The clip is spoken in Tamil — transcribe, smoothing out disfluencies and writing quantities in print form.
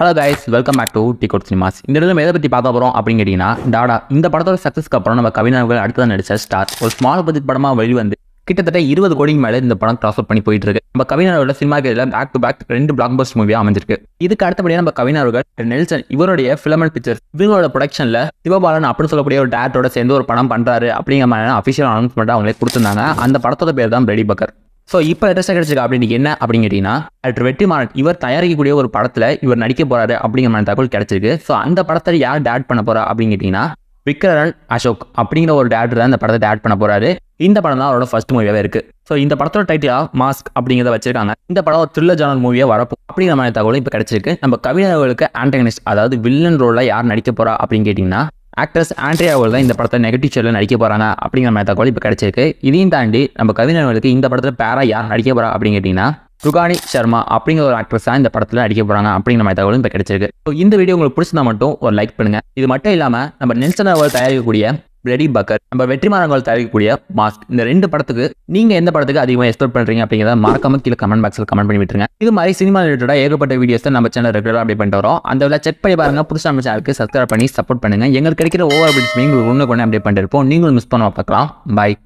Hello guys, welcome back to Decode Cinemas. இந்த இடத்துல எதை பற்றி பார்க்க போகிறோம் அப்படின்னு கேட்டிங்கன்னா, டாடா இந்த படத்தோட சக்ஸஸ்க்கு அப்புறம் நம்ம கவின் அவர்கள் அடுத்ததான் நடிச்ச ஸ்டார் ஒரு ஸ்மால் பட்ஜெட் படமாக வெளிவந்து கிட்டத்தட்ட 20 கோடிக்கு மேலே இந்த படம் கிராஸ் அவுட் பண்ணி போயிட்டு இருக்கு. நம்ம கவின் அவர்களோட சினிமா கேரியில் back to back 2 blockbuster மூவியாக அமைஞ்சிருக்கு. இதுக்கு அடுத்தபடியாக நம்ம கவின் அவர்கள் நெல்சன் இவருடைய ஃபிலிம் அண்ட் பிக்சர்ஸ் இவங்களோட ப்ரொடக்ஷனில் சிவபாலன் அப்படின்னு சொல்லக்கூடிய ஒரு டேரக்டரோட சேர்ந்து ஒரு படம் பண்ணுறாரு அப்படிங்கிற மாதிரி அஃபிஷியல் அனௌன்ஸ்மெண்ட் அவங்களே கொடுத்துருந்தாங்க. அந்த படத்தோட பேர் தான் ரெடி பக்கர். ஸோ இப்போ லேட்டஸ்ட்டாக கிடைச்சிருக்கு அப்படின்னு என்ன அப்படின்னு கேட்டிங்கன்னா, டாக்டர் வெற்றிமாறன் இவர் தயாரிக்கக்கூடிய ஒரு படத்தில் இவர் நடிக்க போகிறாரு அப்படிங்கிற மாதிரி தகவல் கிடைச்சிருக்கு. ஸோ அந்த படத்தை யார் டேரக்ட் பண்ண போகிறா அப்படின்னு கேட்டிங்கன்னா, விக்ரன் அசோக் அப்படிங்கிற ஒரு டேரக்டர் தான் இந்த படத்தை டேரக்ட் பண்ண போகிறாரு. இந்த படம் தான் அவரோட ஃபர்ஸ்ட் மூவியாகவே இருக்குது. ஸோ இந்த படத்தோட டைட்டிலாக மாஸ்க் அப்படிங்கிறத வச்சிருக்காங்க. இந்த படம் ஒரு த்ரில்லர் ஜானர் மூவியாக வரப்போ அப்படிங்கிற மாதிரி தகவலும் இப்போ கிடைச்சிருக்கு. நம்ம கவிஞர்களுக்கு ஆன்டகனிஸ்ட் அதாவது வில்லன் ரோலில் யார் நடிக்க போகிறா அப்படின்னு கேட்டிங்கன்னா, ஆக்ட்ரஸ் ஆண்ட்ரியா அவர்கள் தான் இந்த படத்தை நெகட்டிவ் ஷேடில் நடிக்க போகிறாங்க அப்படிங்கிற மாதிரி தகவல் இப்போ கிடைச்சிருக்கு. இதையும் தாண்டி நம்ம கவிஞர்களுக்கு இந்த படத்தில் பேரா யார் நடிக்க போகிறா அப்படின்னு கேட்டிங்கன்னா, ருகானி சர்மா அப்படிங்கிற ஒரு ஆக்ட்ரஸ் தான் இந்த படத்தில் நடிக்க போகிறாங்க அப்படிங்கிற மாதிரி தகவலும் இப்போ கிடைச்சிருக்கு. ஸோ இந்த வீடியோ உங்களுக்கு பிடிச்சிருந்தா மட்டும் ஒரு லைக் பண்ணுங்கள். இது மட்டும் இல்லாமல் நம்ம நெல்சன் அவர்கள் தயாரிக்கக்கூடிய ரெடி பக்கர், நம்ம வெற்றிமாறன் தயாரிக்கக்கூடிய மாஸ்க், இந்த 2 படத்துக்கு நீங்கள் எந்த படத்துக்கு அதிகமாக எக்ஸ்பெக்ட் பண்ணுறீங்க அப்படிங்கிறத மறக்காம கீழே கமெண்ட் பாக்ஸில் கமெண்ட் பண்ணி விட்டுருங்க. இது மாதிரி சினிமா ரிலேட்டடாக ஏகப்பட்ட வீடியோஸ் நம்ம சேனல் ரெகுலராக அப்டேட் பண்ணிட்டு வரோம். அந்த வேலை செக் பண்ணி பாருங்கள். புதுசாக நம்ம சேனலுக்கு சப்ஸ்கிரைப் பண்ணி சப்போர்ட் பண்ணுங்கள். எங்களுக்கு கிடைக்கிற ஓவர் அப்டேட்ஸ் உங்களுக்கு ஒன்று அப்டேட் பண்ணிட்டு இருப்போம். நீங்களும் மிஸ் பண்ண பார்க்கலாம். பாய்.